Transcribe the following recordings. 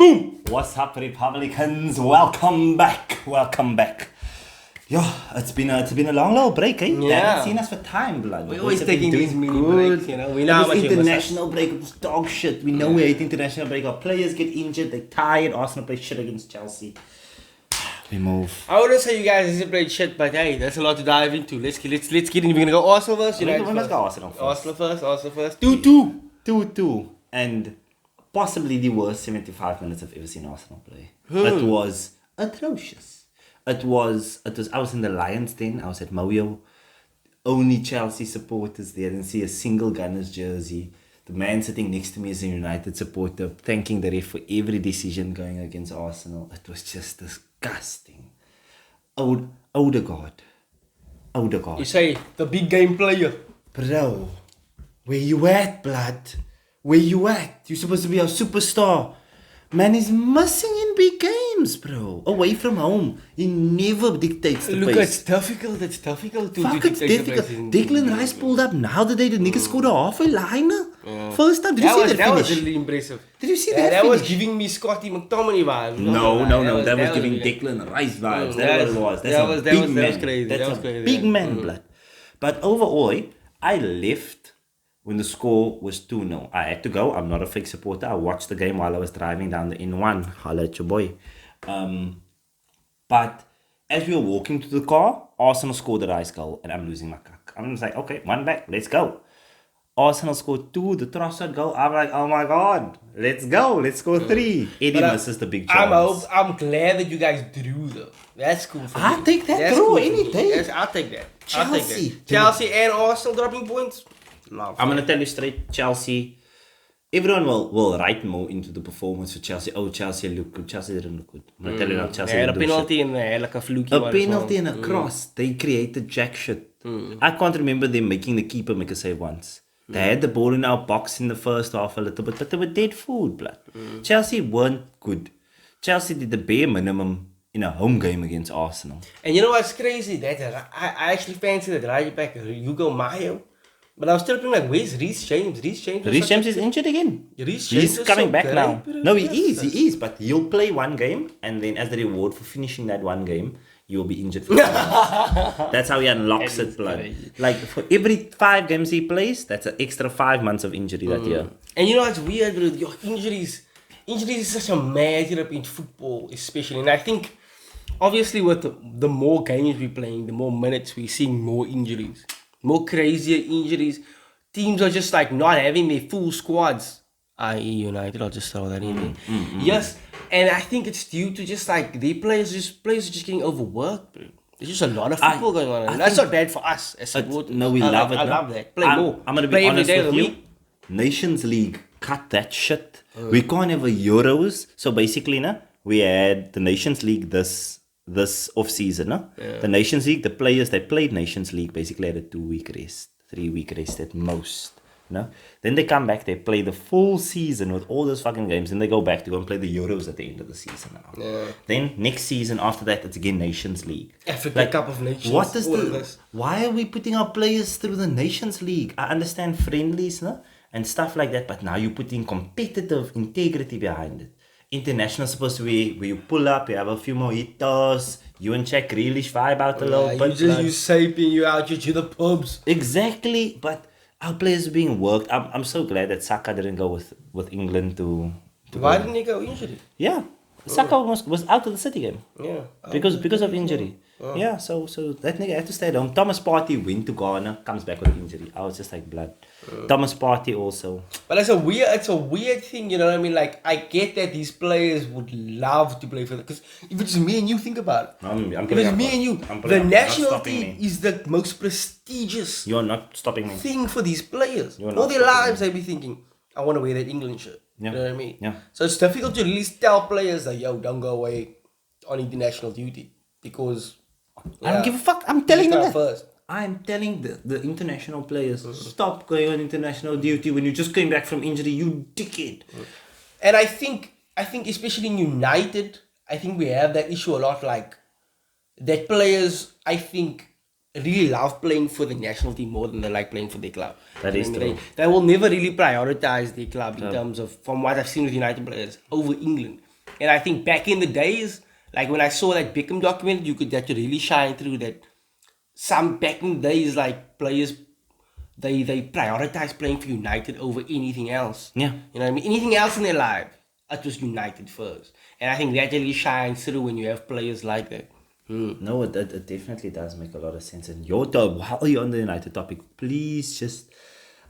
Boom! What's up, Republicans? Welcome back. Yo, it's been a long little break, eh? They haven't seen us for time, blood. We're always taking these mini breaks, you know. We know how much international break was dog shit. We know we hate international break. Our players get injured, they're tired. Arsenal play shit against Chelsea. We move. I wouldn't say you guys have played shit, but hey, that's a lot to dive into. Let's get in. We're gonna go Arsenal first. Let's go Arsenal first. Arsenal first. 2-2. 2-2. And possibly the worst 75 minutes I've ever seen Arsenal play. It was atrocious. It was. I was in the Lions Den. I was at Moyo. Only Chelsea supporters there. I didn't see a single Gunners jersey. The man sitting next to me is a United supporter, thanking the ref for every decision going against Arsenal. It was just disgusting. Odegaard. You say the big game player. Bro, where you at, blood? Where you at? You're supposed to be our superstar. Man is missing in big games, bro. Away from home. He never dictates the pace. It's difficult to Fuck, it's difficult. Declan Rice pulled up now the day the nigga scored a halfway liner. First time. Did you see that finish? That was really impressive. Did you see that That finish? was giving me Scotty McTominay vibes. No. That was giving Declan Rice vibes. That's what it was. That's a big man. That was crazy. That's a big man, blood. But overall, I left when the score was 2-0. I had to go. I'm not a fake supporter. I watched the game while I was driving down the N1. Holla at your boy. But as we were walking to the car, Arsenal scored a Rice goal and I'm losing my cock. I'm just like, okay, one back, let's go. Arsenal scored 2, the Trossard goal. I'm like, oh my God, let's go. Let's score 3. Eddie misses the big chance. I'm glad that you guys drew though. That's cool for me. I'll take that through any day. Yes, I'll take that. Chelsea. Chelsea and Arsenal dropping points. I'm going to tell you straight, Chelsea, everyone will write more into the performance for Chelsea. Oh, Chelsea looked good. Chelsea didn't look good. I'm going to tell you now, Chelsea They had a didn't do penalty shit. and they had like a fluky A one. penalty and a cross. They created jack shit. I can't remember them making the keeper make a save once. They had the ball in our box in the first half a little bit, but they were dead food, blood. Chelsea weren't good. Chelsea did the bare minimum in a home game against Arsenal. And you know what's crazy? That I actually fancy that right back Hugo Mayo. But I was still thinking like, where's Reece James? Reece James is injured again. He's coming back now. No, he is. But he'll play one game, and then as the reward for finishing that one game, you'll be injured for 2 months. That's how he unlocks it, blood. Crazy. Like for every 5 games he plays, that's an extra 5 months of injury that year. And you know what's weird, bro? Your injuries is such a mad in football, especially. And I think, obviously, with the more games we're playing, the more minutes we're seeing more injuries. More crazier injuries. Teams are just like not having their full squads. I.e. United, I'll just throw that in there. Yes, and I think it's due to just like their players are just getting overworked, bro. There's just a lot of football going on. And that's not bad for us as supporters. No, we love it. I love that. Play more. I'm going to be honest with you. Nations League, cut that shit. We can't have a Euros. So basically, we had the Nations League this off-season. The Nations League, the players that played Nations League basically had a 2-week rest, 3-week rest at most. Then they come back, they play the full season with all those fucking games, and they go back to go and play the Euros at the end of the season now. Then next season after that, it's again Nations League. Africa Cup of Nations. What is why are we putting our players through the Nations League? I understand friendlies and stuff like that, but now you're putting competitive integrity behind it. International supposed to be where you pull up, you have a few more hitters, you and Jack Grealish vibe out a little bit. You saping, you out to the pubs. Exactly, but our players are being worked. I'm so glad that Saka didn't go with England to Why didn't he go injured? Yeah. Saka was out of the City game. Yeah. Because of injury. Yeah, so that nigga had to stay at home. Thomas Partey went to Ghana, comes back with an injury. I was just like, blood. Thomas Partey also. But it's a weird thing, you know what I mean? Like, I get that these players would love to play for because if it's me and you, think about it. If it's me and you, the national team is the most prestigious You're not stopping me. thing for these players. All their lives they'll be thinking, I want to wear that England shirt. Yeah. You know what I mean? Yeah. So it's difficult to at least tell players that, yo, don't go away on international duty because I don't give a fuck. I'm telling them that. First. I'm telling the international players, stop going on international duty when you're just coming back from injury, you dickhead. And I think especially in United, I think we have that issue a lot, like that players, I think, really love playing for the national team more than they like playing for their club. That is true. They will never really prioritize their club in terms of, from what I've seen with United players, over England. And I think back in the days, like when I saw that Beckham documentary, that could really shine through that. Some back in the days, like players, they prioritize playing for United over anything else. Yeah. You know what I mean? Anything else in their life, it was United first. And I think that really shines through when you have players like that. No, it definitely does make a lot of sense. And while you're on the United topic, please just...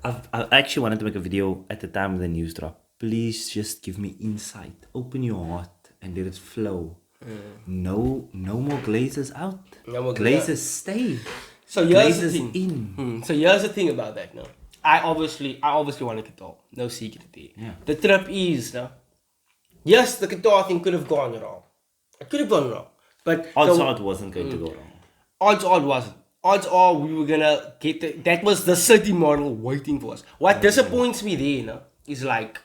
I actually wanted to make a video at the time of the news drop. Please just give me insight. Open your heart and let it flow. No more Glazers out. No more Glazers stay. So here's the Glazers thing. in. So here's the thing about that. No, I obviously want Qatar. No secret there. Yeah. The trip is no. Yes, the Qatar thing could have gone wrong. It could have gone wrong, but Odds are it wasn't going to go wrong. Odds wasn't. Odds are we were gonna get that was the City model waiting for us. What disappoints me there, no, is like,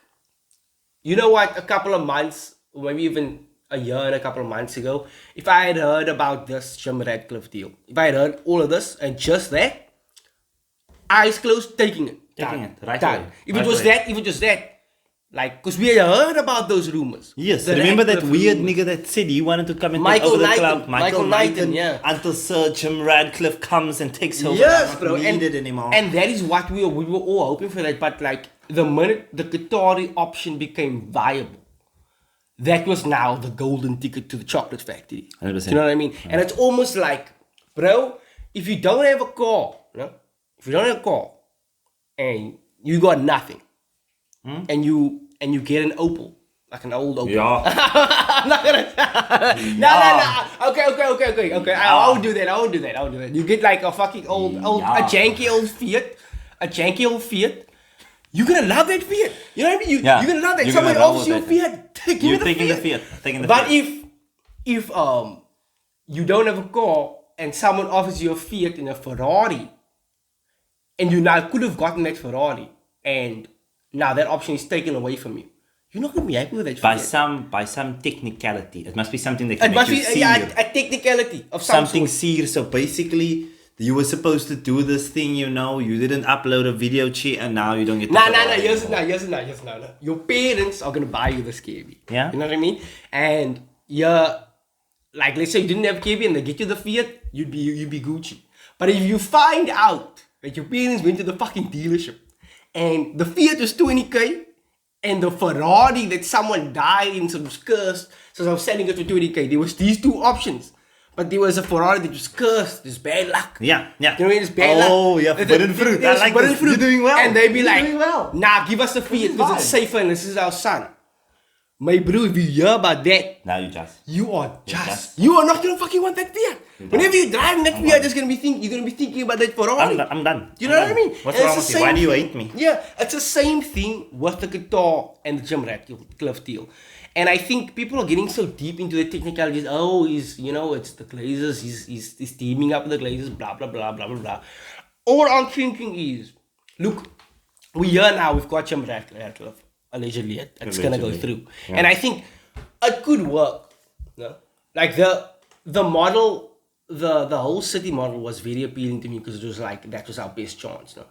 you know what? A couple of months, or maybe even a year and a couple of months ago, if I had heard about this Jim Ratcliffe deal, if I had heard all of this and just that, eyes closed, taking it. Right Done. away. If it was that, like, because we had heard about those rumors. Yes, The remember that Ratcliffe weird rumors. nigga that said he wanted to come and take Michael over the Knighton. club. Michael Knighton, yeah. Until Sir Jim Radcliffe comes and takes over. Yes, Not bro. needed anymore. And that is what we were all hoping for that. But like the minute the Qatari option became viable, that was now the golden ticket to the chocolate factory. 100%. Do you know what I mean? And it's almost like, bro, if you don't have a car, and you got nothing, and you get an Opel, like an old Opel. Yeah. I'm not gonna. No. Okay. I won't do that. You get like a fucking old, a janky old Fiat. You're gonna love that Fiat. You know what I mean? You're gonna love that. You're Someone gonna love offers you a that. Fiat. Give me You're the taking Fiat. the Fiat. But if you don't have a car and someone offers you a Fiat and a Ferrari, and you now could have gotten that Ferrari, and now that option is taken away from you, you're not gonna be happy with that Fiat. By some technicality. It must be something that can It must make be you see a technicality of some something sort. serious. So basically, you were supposed to do this thing, you didn't upload a video cheat, and now you don't get. No. Here's no. Your parents are gonna buy you this KB. Yeah. You know what I mean? And like, let's say you didn't have KB and they get you the Fiat, you'd be Gucci. But if you find out that your parents went to the fucking dealership and the Fiat was 20k and the Ferrari that someone died in, so was cursed, so I was selling it for 20k. There was these two options. But there was a Ferrari that was cursed. There's bad luck. Yeah. You know what I mean? It's bad luck. Oh, yeah, forbidden fruit. I like forbidden this. fruit. You're doing well. And they'd be You're like, doing well. nah, give us the Fiat because it's safer and this is our son. My bro, if you hear about that, Now you just. you are not gonna fucking want that Fiat. Whenever you're driving that Fiat, you're gonna be thinking about that Ferrari. I'm done. You know what I mean? What's And wrong it's with the you? Why same do you thing. hate me? Yeah, it's the same thing with the Qatar and the Jim Ratcliffe deal. And I think people are getting so deep into the technicalities. Oh, it's the Glazers. He's teaming up with the Glazers. Blah blah blah blah blah blah. All I'm thinking is, look, we've got Jim Ratcliffe. Allegedly, it's gonna go through. Yeah. And I think it could work. No? Like the model, the whole City model was very appealing to me because it was like that was our best chance. No?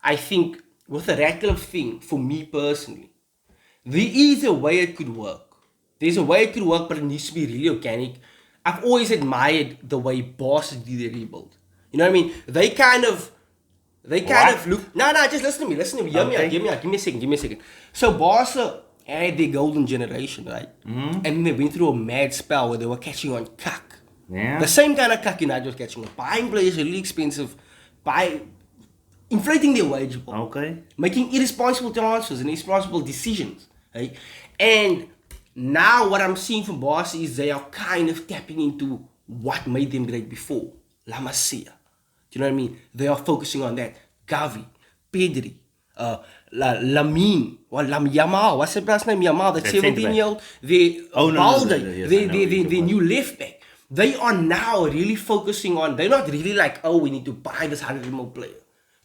I think with the Ratcliffe thing, for me personally, there is a way it could work. There's a way it could work, but it needs to be really organic. I've always admired the way Barca did their rebuild. You know what I mean? They kind of look. No, just listen to me. Hear me out. Give me a second. So Barca had their golden generation, right? Mm-hmm. And then they went through a mad spell where they were catching on cuck. Yeah. The same kind of cuck United was catching on. Buying players really expensive, inflating their wage bill. Okay. Making irresponsible transfers and irresponsible decisions. Right? And now what I'm seeing from Barca is they are kind of tapping into what made them great before. La Masia. Do you know what I mean? They are focusing on that. Gavi, Pedri, Lamine, Yamal. What's the last name? Yamal, that 17-year-old. Balde, the new left back. They are now really focusing on. They're not really like, oh, we need to buy this 100 mil player.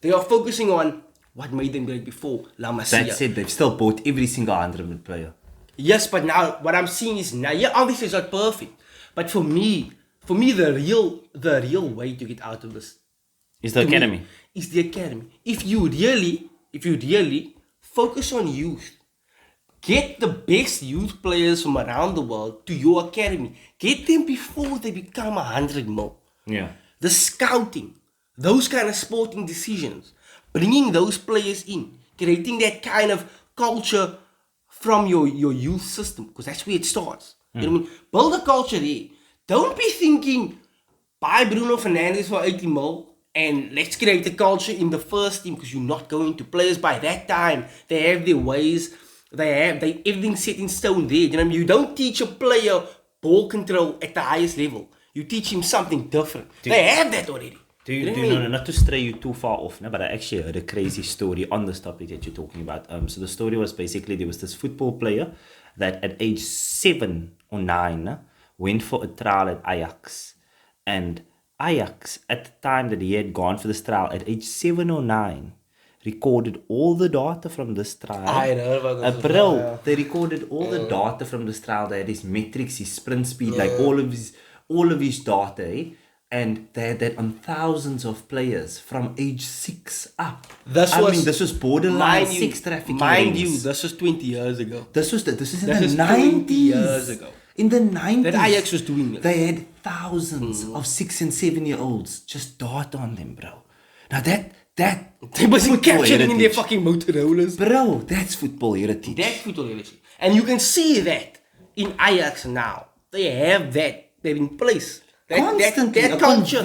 They are focusing on what made them great before. La Masia. That's it. They've still bought every single 100 mil player. Yes, but now what I'm seeing is now, yeah, obviously it's not perfect, but for me, the real way to get out of this Is the academy. Is the academy. If you really focus on youth, Get the best youth players from around the world to your academy. Get them before they become 100 mil. Yeah. The scouting, those kind of sporting decisions, bringing those players in, creating that kind of culture from your youth system, because that's where it starts. You know what I mean? Build a culture there. Don't be thinking, buy Bruno Fernandes for 80 mil and let's create a culture in the first team, because you're not going to. Players by that time, they have their ways, everything's set in stone there. You know what I mean? You don't teach a player ball control at the highest level. You teach him something different. They have that already. Not to stray you too far off, no, but I actually heard a crazy story on this topic that you're talking about. So the story was basically there was this football player that at age 7 or 9 went for a trial at Ajax. And Ajax, at the time that he had gone for this trial, at age 7 or 9, recorded all the data from this trial. I heard about this. They recorded all the data from this trial. They had his metrics, his sprint speed, like all of his data, and they had that on thousands of players from age 6 up. This was borderline 6 trafficking. Mind you, this was 20 years ago. This is in the 90s. Years ago. In the 90s. That Ajax was doing this. They had thousands of 6 and 7 year olds just data on them, bro. Now they wasn't capturing in their fucking Motorola's. Bro, that's football heritage. That's football heritage. And you can see that in Ajax now. They have that. They're in place. That culture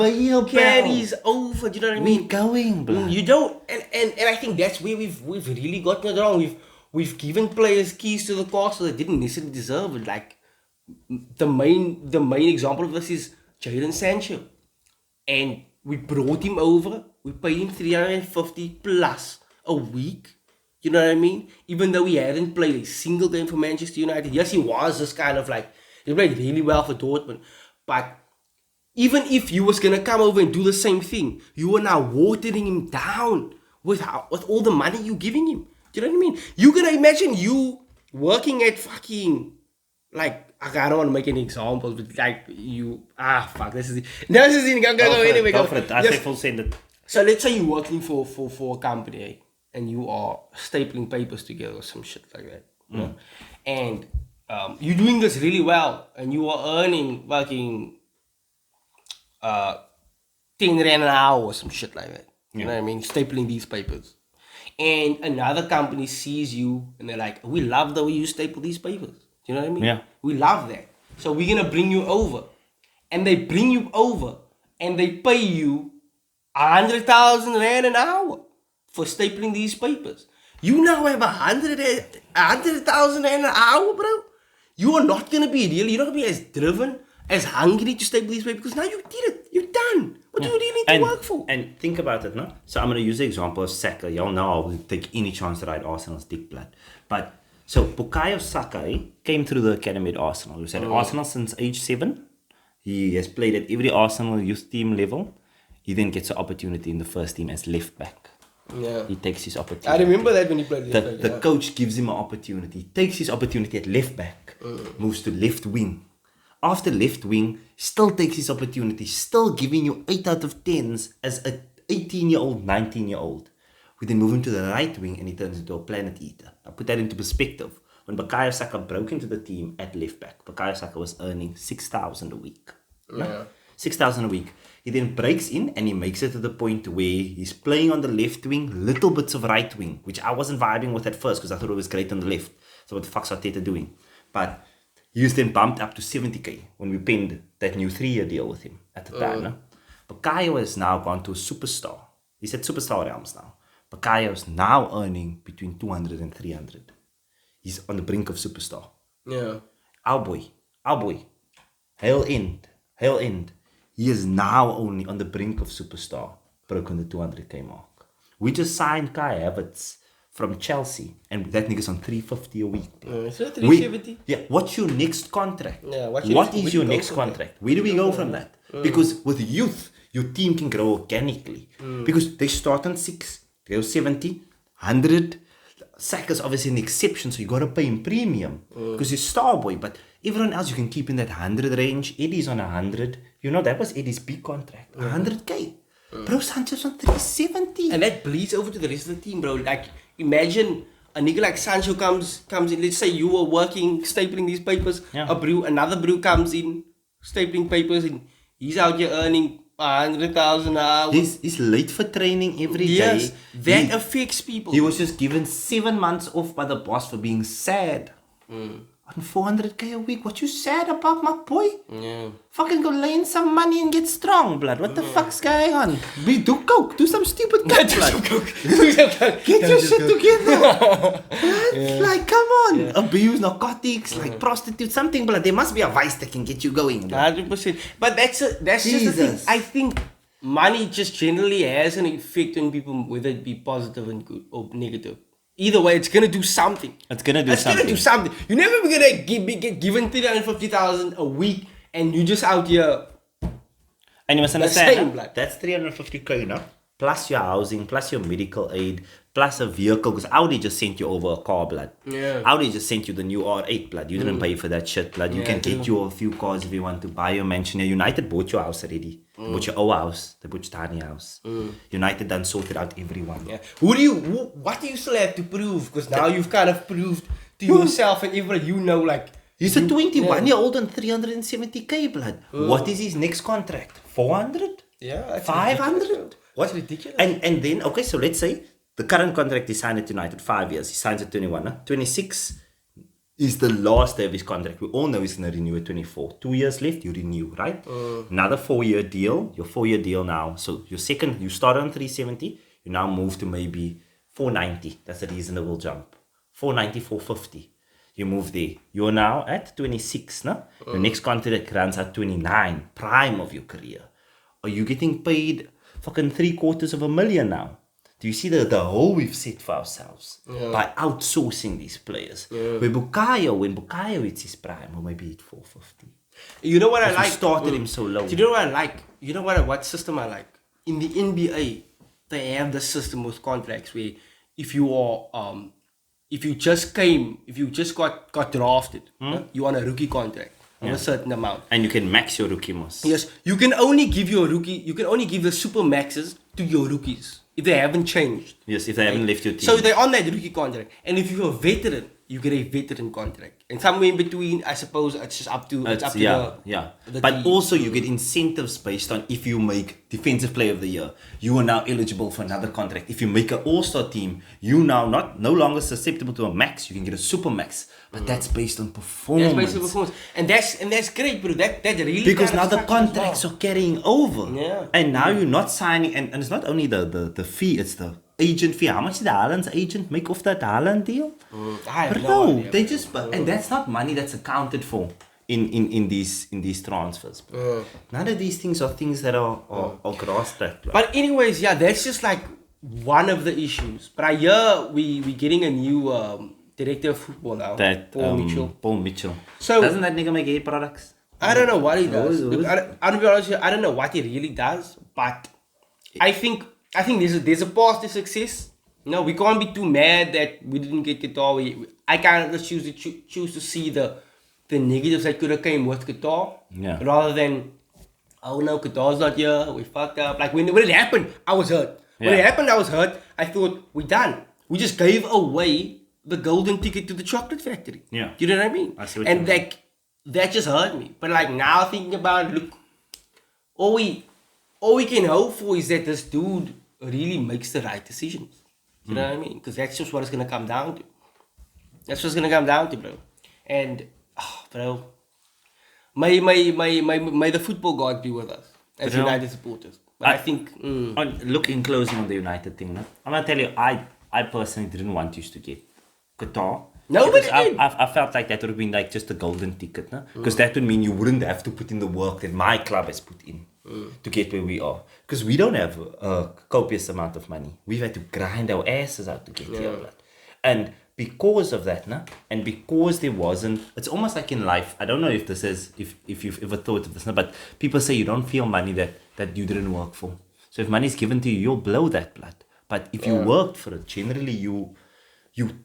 carries over. Do you know what I mean? We're going, bro. You don't, and I think that's where we've really gotten it wrong. We've given players keys to the castle that didn't necessarily deserve it. Like the main example of this is Jadon Sancho, and we brought him over. We paid him 350 plus a week. You know what I mean? Even though he hadn't played a single game for Manchester United. Yes, he was just kind of like, he played really well for Dortmund. But even if you was going to come over and do the same thing, you are now watering him down with all the money you're giving him. Do you know what I mean? You're going to imagine you working at fucking, like, I don't want to make any examples, but like you, this is it. No, this is it. Go anyway. Go for it. I say full send it. So let's say you're working for a company, and you are stapling papers together or some shit like that. You know? And you're doing this really well, and you are earning fucking 10 rand an hour or some shit like that. You know what I mean? Stapling these papers. And another company sees you, and they're like, we love the way you staple these papers. Do you know what I mean? Yeah. We love that. So we're going to bring you over. And they bring you over, and they pay you 100,000 rand an hour for stapling these papers. You now have 100,000 rand an hour, bro. You are not going to be really, you're not going to be as driven, as hungry to staple these papers, because now you did it. You're done. What do you really need to work for? And think about it, no? So I'm going to use the example of Saka. Y'all know I will take any chance to ride Arsenal's dick blood. But, so Bukayo Saka came through the academy at Arsenal. He was at Arsenal since age 7. He has played at every Arsenal youth team level. He then gets an opportunity in the first team as left back. Yeah. He takes his opportunity. I remember that when he played left back. The coach gives him an opportunity. He takes his opportunity at left back, moves to left wing. After left wing, still takes his opportunity, still giving you 8 out of 10s as a 18-year-old, 19-year-old. We then move him to the right wing and he turns into a planet eater. Now put that into perspective. When Bukayo Saka broke into the team at left back, Bukayo Saka was earning 6,000 a week. Yeah. 6,000 a week. He then breaks in and he makes it to the point where he's playing on the left wing, little bits of right wing, which I wasn't vibing with at first because I thought it was great on the left. So what the fuck's Arteta doing? But he was then bumped up to 70k when we penned that new 3-year deal with him at the time. No? Bukayo has now gone to a superstar. He's at superstar realms now. Bukayo is now earning between 200 and 300. He's on the brink of superstar. Yeah. Our boy. Hail end. He is now only on the brink of superstar, broken the 200k mark. We just signed Kai Havertz from Chelsea, and that nigga's on 350 a week. So 370? What's your next contract? Yeah, what is your next contract? Where do we go from that? Because with youth, your team can grow organically. Because they start on 6, they go 70, 100. Saka's obviously an exception, so you got to pay him premium because he's star boy. But everyone else you can keep in that 100 range. Eddie's on 100. You know, that was Eddie's big contract, 100k. Bro, Sancho's on 370. And that bleeds over to the rest of the team, bro. Like, imagine a nigga like Sancho comes in. Let's say you were working, stapling these papers. Yeah. Another brew comes in, stapling papers, and he's out here earning 100,000 an hour. He's late for training every day. Yes, that affects people. He was just given 7 months off by the boss for being sad. On 400k a week, what you sad about, my boy? Yeah. Fucking go lay in some money and get strong, blood. What the fuck's going on? Do coke, do some stupid coke, blood. Get your shit together. Blood. Like, come on. Abuse narcotics, like prostitutes, something, blood. There must be a vice that can get you going, blood. 100%. But that's just the thing. Jesus. I think money just generally has an effect on people, whether it be positive and good or negative. Either way, it's gonna do something. It's gonna do something. You're never gonna get given 350,000 a week, and you just out here. And you must same, understand, blood. that's 350k, you know? Plus your housing, plus your medical aid, plus a vehicle. Because Audi just sent you over a car, blood. Yeah. Audi just sent you the new R8, blood. You didn't pay for that shit, blood. You can get you a few cars if you want to buy your mansion. United bought your house already. They bought your old house. They bought your tiny house. United done sorted out everyone. Yeah. What do you still have to prove? Because now you've kind of proved to yourself and everyone you know, like. He's a 21-year-old on 370k, blood. What is his next contract? 400? Yeah. 500? What's ridiculous? And then, okay, so let's say the current contract he signed at United, 5 years. He signs at 21. Huh? 26 is the last day of his contract. We all know he's going to renew at 24. 2 years left, you renew, right? Another 4-year deal. Your 4-year deal now. So you start on 370. You now move to maybe 490. That's a reasonable jump. 490, 450. You move there. You're now at 26. No? Your next contract runs at 29. Prime of your career. Are you getting paid fucking $750,000 now? Do you see the hole we've set for ourselves by outsourcing these players? When Bukayo hits his prime, or maybe at 450. You know what I like? We started him so low. Do you know what I like? You know what system I like? In the NBA, they have the system with contracts where if you just got drafted, you on a rookie contract of a certain amount. And you can max your rookie most. Yes, you can only give the super maxes to your rookies if they haven't changed. Yes, if they haven't left your team. So they're on that rookie contract. And if you're a veteran, you get a veteran contract. And somewhere in between, I suppose it's just up to the But team. also you get incentives based on if you make defensive player of the year, you are now eligible for another contract. If you make an all-star team, you now no longer susceptible to a max. You can get a super max. But that's based on performance. That's based on performance. And that's great, bro. That really because now the contracts are carrying over. Yeah. And now you're not signing and it's not only the fee, it's the agent fee. How much did the Haaland's agent make off that Haaland deal? I have no idea. They just and that's not money that's accounted for in these transfers. None of these things are things that are grasped at. But anyways, that's just like one of the issues. But I hear we getting a new director of football now. Paul Mitchell. So doesn't that nigga make hair products? I don't know what he does. Look, I'll be honest with you, I don't know what he really does, but I think there's a path to success. No, we can't be too mad that we didn't get Qatar. I kind of choose to see the negatives that could have came with Qatar, rather than Qatar's not here, we fucked up. Like when it happened, I was hurt. When it happened, I was hurt. I thought we're done. We just gave away the golden ticket to the chocolate factory. Yeah, do you know what I mean? I see what and you mean. that just hurt me. But like now thinking about it, look, all we can hope for is that this dude really makes the right decisions. You know what I mean? Because that's just what it's gonna come down to. That's what's gonna come down to, bro. And bro, may the football god be with us as United supporters. But I think in closing on the United thing, no? I'm gonna tell you, I personally didn't want us to get Qatar. Nobody did. I felt like that would have been like just a golden ticket, no? Because that would mean you wouldn't have to put in the work that my club has put in to get where we are. Because we don't have a copious amount of money. We've had to grind our asses out to get here, blood. And because of that, no? And because there wasn't, it's almost like in life, I don't know if this is, if you've ever thought of this, no? But people say you don't feel money that you didn't work for. So if money is given to you, you'll blow that, blood. But if you worked for it, generally you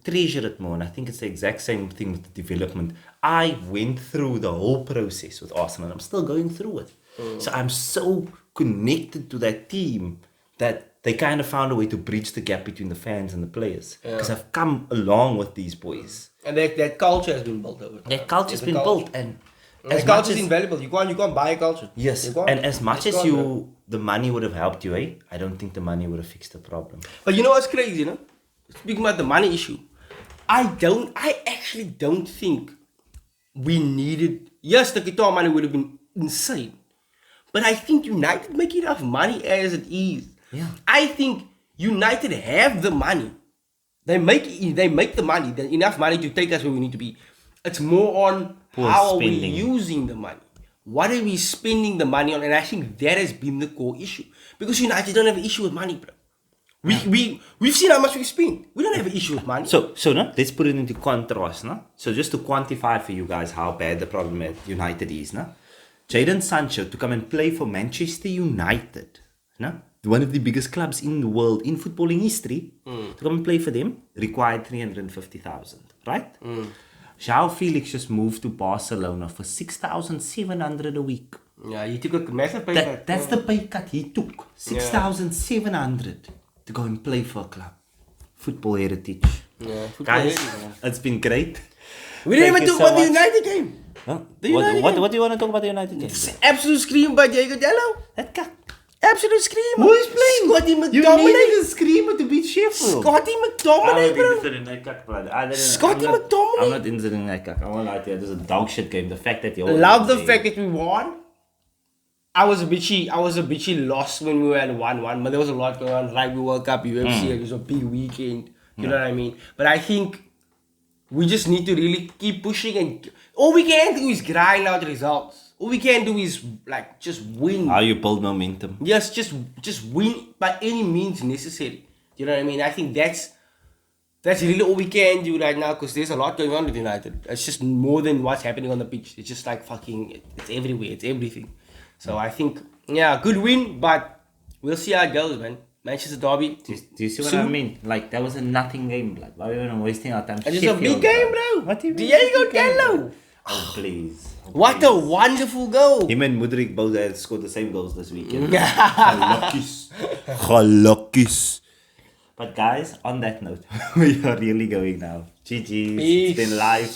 treasure it more. And I think it's the exact same thing with the development. I went through the whole process with Arsenal and I'm still going through it. So I'm so connected to that team that they kind of found a way to bridge the gap between the fans and the players. Because I've come along with these boys. And that culture has been built over. That culture's been built, and as culture is invaluable. You can't buy a culture. Yes, and as much as the money would have helped you, I don't think the money would have fixed the problem. But you know what's crazy, Speaking about the money issue, I actually don't think we needed. Yes, the Qatar money would have been insane, but I think United make enough money as it is. Yeah. I think United have the money. They make the money, enough money to take us where we need to be. It's more on how are we using the money. What are we spending the money on? And I think that has been the core issue. Because United don't have an issue with money, bro. We've seen how much we spend. We don't have an issue with money. So let's put it into contrast, no? So just to quantify for you guys how bad the problem at United is, no? Jadon Sancho to come and play for Manchester United, no? One of the biggest clubs in the world in footballing history, to come and play for them required 350,000, right? João Felix just moved to Barcelona for 6,700 a week. Yeah, he took a massive pay cut. That's the pay cut he took. 6,700 to go and play for a club. Football heritage. Yeah, guys, it's been great. We didn't even talk about the United game. Huh? What do you want to talk about the United game? Absolute scream by Diego Dallo. That guy. Absolute scream. Who is playing? Scotty You McTominay. needed a screamer to beat Sheffield. Scotty McTominay, bro. Scotty McTominay. I'm not interested in that cuck. I won't lie to you. It was a dog shit game. The fact that Love the fact that we won. I was a bitchy lost when we were at 1-1, but there was a lot going on. Rugby World Cup, UFC, it was a big weekend. You know what I mean? But I think we just need to really keep pushing, and all we can do is grind out results. All we can do is like just win. How you build momentum. Yes, just win by any means necessary. You know what I mean? I think that's really all we can do right now, because there's a lot going on with United. It's just more than what's happening on the pitch. It's just like it's everywhere. It's everything. So I think, good win, but we'll see how it goes, man. Manchester Derby. Do you see what I mean? Like, that was a nothing game. Like, why are we even wasting our time? It's just a big game, bro. What do you mean? Diego Dallo. Oh, please. What a wonderful goal. Him and Mudryk both had scored the same goals this weekend. Halakis. But guys, on that note, we are really going now. GG. It's been live.